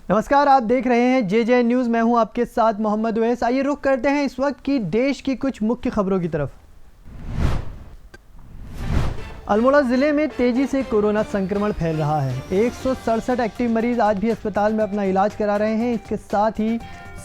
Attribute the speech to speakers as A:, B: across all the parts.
A: नमस्कार, आप देख रहे हैं जे न्यूज़। मैं हूं आपके साथ मोहम्मद उवैस। आइए रुख करते हैं इस वक्त की देश की कुछ मुख्य खबरों की तरफ। अल्मोड़ा जिले में तेजी से कोरोना संक्रमण फैल रहा है। 167 एक्टिव मरीज आज भी अस्पताल में अपना इलाज करा रहे हैं। इसके साथ ही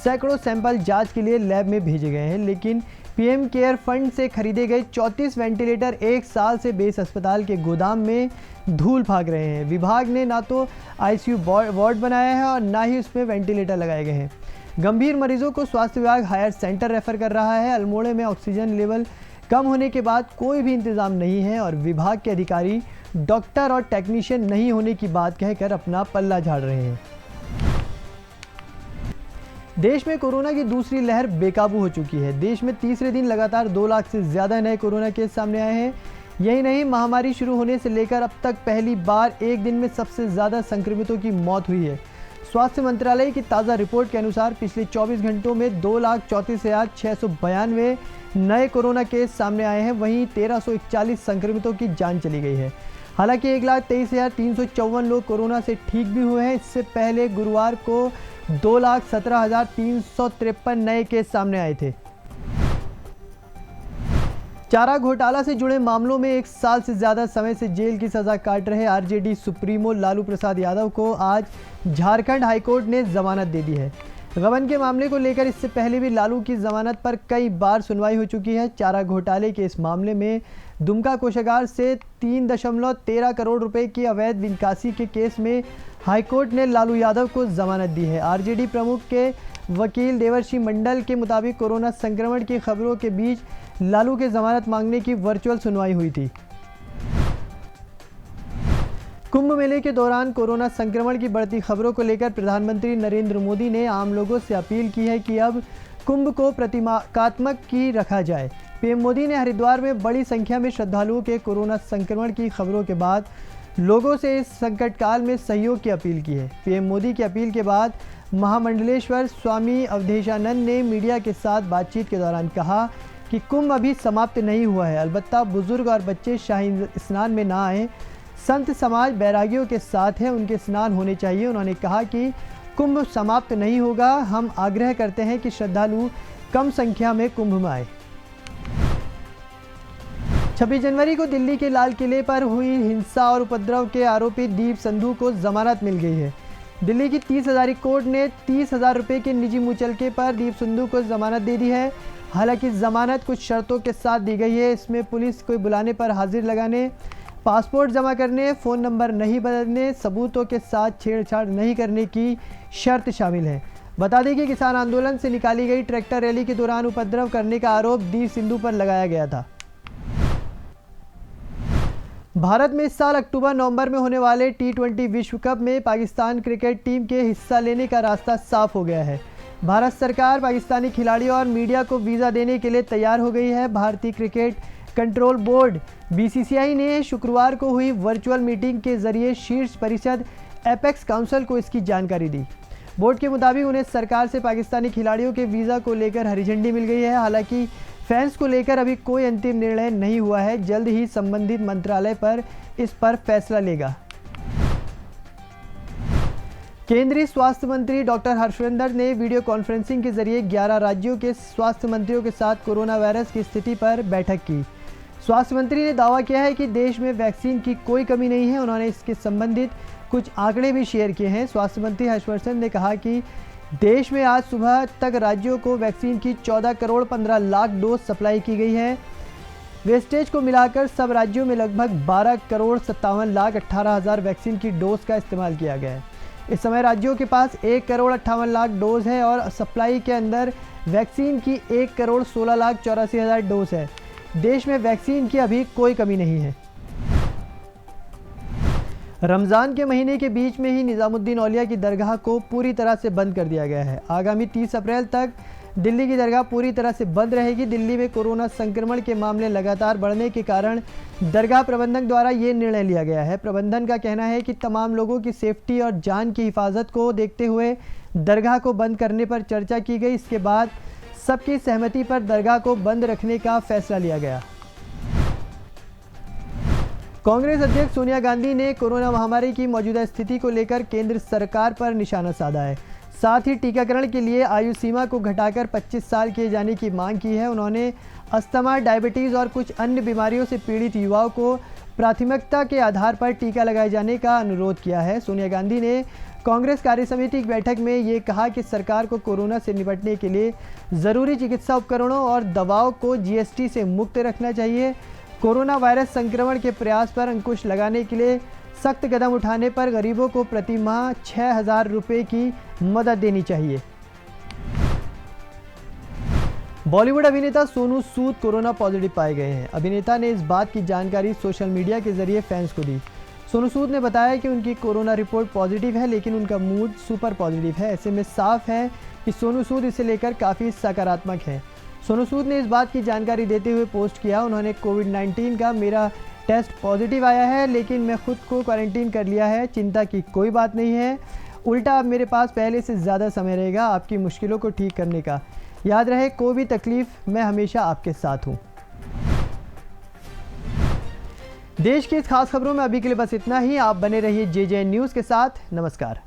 A: सैकड़ों सैंपल जांच के लिए लैब में भेजे गए हैं, लेकिन पीएम केयर फंड से खरीदे गए 34 वेंटिलेटर एक साल से बेस अस्पताल के गोदाम में धूल भाग रहे हैं। विभाग ने ना तो आईसीयू वार्ड बनाया है और ना ही उसमें वेंटिलेटर लगाए गए हैं। गंभीर मरीजों को स्वास्थ्य विभाग हायर सेंटर रेफर कर रहा है। अल्मोड़े में ऑक्सीजन लेवल कम होने के बाद कोई भी इंतजाम नहीं है और विभाग के अधिकारी डॉक्टर और टेक्नीशियन नहीं होने की बात कहकर अपना पल्ला झाड़ रहे हैं। देश में कोरोना की दूसरी लहर बेकाबू हो चुकी है। देश में तीसरे दिन लगातार 2 लाख से ज़्यादा नए कोरोना केस सामने आए हैं। यही नहीं, महामारी शुरू होने से लेकर अब तक पहली बार एक दिन में सबसे ज़्यादा संक्रमितों की मौत हुई है। स्वास्थ्य मंत्रालय की ताज़ा रिपोर्ट के अनुसार पिछले 24 घंटों में 2,34,692 नए कोरोना केस सामने आए हैं। वहीं 1,341 संक्रमितों की जान चली गई है। हालांकि 1,23,354 लोग कोरोना से ठीक भी हुए हैं। इससे पहले गुरुवार को 2,17,353 नए केस सामने आए थे। चारा घोटाला से जुड़े मामलों में 1 साल से ज़्यादा समय से जेल की सज़ा काट रहे आरजेडी सुप्रीमो लालू प्रसाद यादव को आज झारखंड हाईकोर्ट ने जमानत दे दी है। गबन के मामले को लेकर इससे पहले भी लालू की जमानत पर कई बार सुनवाई हो चुकी है। चारा घोटाले के इस मामले में दुमका कोषागार से 3.13 करोड़ रुपए की अवैध निकासी के केस में हाईकोर्ट ने लालू यादव को जमानत दी है। आरजेडी प्रमुख के वकील देवर्षि मंडल के मुताबिक कोरोना संक्रमण की खबरों के बीच लालू के जमानत मांगने की वर्चुअल सुनवाई हुई थी। कुंभ मेले के दौरान कोरोना संक्रमण की बढ़ती खबरों को लेकर प्रधानमंत्री नरेंद्र मोदी ने आम लोगों से अपील की है कि अब कुंभ को प्रतीकात्मक की रखा जाए। पीएम मोदी ने हरिद्वार में बड़ी संख्या में श्रद्धालुओं के कोरोना संक्रमण की खबरों के बाद लोगों से इस संकट काल में सहयोग की अपील की है। पीएम मोदी की अपील के बाद महामंडलेश्वर स्वामी अवधेशानंद ने मीडिया के साथ बातचीत के दौरान कहा कि कुंभ अभी समाप्त नहीं हुआ है, अलबत्ता बुजुर्ग और बच्चे शाही स्नान में ना आए। संत समाज बैरागियों के साथ है, उनके स्नान होने चाहिए। उन्होंने कहा कि कुंभ समाप्त नहीं होगा। हम आग्रह करते हैं कि श्रद्धालु कम संख्या में कुंभ में आए। 26 जनवरी को दिल्ली के लाल किले पर हुई हिंसा और उपद्रव के आरोपी दीप संधू को जमानत मिल गई है। दिल्ली की 30 हज़ारी कोर्ट ने 30,000 रुपये के निजी मुचलके पर दीप संधू को जमानत दे दी है। हालांकि जमानत कुछ शर्तों के साथ दी गई है। इसमें पुलिस को बुलाने पर हाजिर लगाने, पासपोर्ट जमा करने, फ़ोन नंबर नहीं बदलने, सबूतों के साथ छेड़छाड़ नहीं करने की शर्त शामिल है। बता दें कि किसान आंदोलन से निकाली गई ट्रैक्टर रैली के दौरान उपद्रव करने का आरोप दीप सिंधु पर लगाया गया था। भारत में इस साल अक्टूबर-नवंबर में होने वाले T20 विश्व कप में पाकिस्तान क्रिकेट टीम के हिस्सा लेने का रास्ता साफ हो गया है। भारत सरकार पाकिस्तानी खिलाड़ियों और मीडिया को वीज़ा देने के लिए तैयार हो गई है। भारतीय क्रिकेट कंट्रोल बोर्ड BCCI ने शुक्रवार को हुई वर्चुअल मीटिंग के जरिए शीर्ष परिषद एपेक्स काउंसिल को इसकी जानकारी दी। बोर्ड के मुताबिक उन्हें सरकार से पाकिस्तानी खिलाड़ियों के वीज़ा को लेकर हरी झंडी मिल गई है। हालांकि फैंस को लेकर अभी कोई अंतिम निर्णय नहीं हुआ है। जल्द ही संबंधित मंत्रालय पर इस पर फैसला लेगा। केंद्रीय स्वास्थ्य मंत्री डॉक्टर हर्षवर्धन ने वीडियो कॉन्फ्रेंसिंग के जरिए 11 राज्यों के स्वास्थ्य मंत्रियों के साथ कोरोना वायरस की स्थिति पर बैठक की। स्वास्थ्य मंत्री ने दावा किया है कि देश में वैक्सीन की कोई कमी नहीं है। उन्होंने इसके संबंधित कुछ आंकड़े भी शेयर किए हैं। स्वास्थ्य मंत्री हर्षवर्धन ने कहा कि देश में आज सुबह तक राज्यों को वैक्सीन की 14 करोड़ 15 लाख डोज सप्लाई की गई है। वेस्टेज को मिलाकर सब राज्यों में लगभग 12 करोड़ 57 लाख 18 हज़ार वैक्सीन की डोज का इस्तेमाल किया गया है। इस समय राज्यों के पास 1 करोड़ 58 लाख डोज है और सप्लाई के अंदर वैक्सीन की 1 करोड़ 16 लाख 84 हज़ार डोज है। देश में वैक्सीन की अभी कोई कमी नहीं है। रमज़ान के महीने के बीच में ही निज़ामुद्दीन औलिया की दरगाह को पूरी तरह से बंद कर दिया गया है। आगामी 30 अप्रैल तक दिल्ली की दरगाह पूरी तरह से बंद रहेगी। दिल्ली में कोरोना संक्रमण के मामले लगातार बढ़ने के कारण दरगाह प्रबंधन द्वारा ये निर्णय लिया गया है। प्रबंधन का कहना है कि तमाम लोगों की सेफ्टी और जान की हिफाजत को देखते हुए दरगाह को बंद करने पर चर्चा की गई। इसके बाद सबकी सहमति पर दरगाह को बंद रखने का फैसला लिया गया। कांग्रेस अध्यक्ष सोनिया गांधी ने कोरोना महामारी की मौजूदा स्थिति को लेकर केंद्र सरकार पर निशाना साधा है। साथ ही टीकाकरण के लिए आयु सीमा को घटाकर 25 साल किए जाने की मांग की है। उन्होंने अस्थमा, डायबिटीज़ और कुछ अन्य बीमारियों से पीड़ित युवाओं को प्राथमिकता के आधार पर टीका लगाए जाने का अनुरोध किया है। सोनिया गांधी ने कांग्रेस कार्यसमिति की बैठक में ये कहा कि सरकार को कोरोना से निपटने के लिए ज़रूरी चिकित्सा उपकरणों और दवाओं को जीएसटी से मुक्त रखना चाहिए। कोरोना वायरस संक्रमण के प्रयास पर अंकुश लगाने के लिए सख्त कदम उठाने पर गरीबों को प्रति माह 6,000 रुपये की मदद देनी चाहिए। बॉलीवुड अभिनेता सोनू सूद कोरोना पॉजिटिव पाए गए हैं। अभिनेता ने इस बात की जानकारी सोशल मीडिया के जरिए फैंस को दी। सोनू सूद ने बताया कि उनकी कोरोना रिपोर्ट पॉजिटिव है, लेकिन उनका मूड सुपर पॉजिटिव है। ऐसे में साफ है कि सोनू सूद इसे लेकर काफ़ी सकारात्मक है। सोनू सूद ने इस बात की जानकारी देते हुए पोस्ट किया, उन्होंने कोविड-19 का मेरा टेस्ट पॉजिटिव आया है, लेकिन मैं खुद को क्वारंटीन कर लिया है। चिंता की कोई बात नहीं है, उल्टा अब मेरे पास पहले से ज़्यादा समय रहेगा आपकी मुश्किलों को ठीक करने का। याद रहे, कोई भी तकलीफ मैं हमेशा आपके साथ हूँ। देश की इस खास खबरों में अभी के लिए बस इतना ही। आप बने रहिए JJN न्यूज़ के साथ। नमस्कार।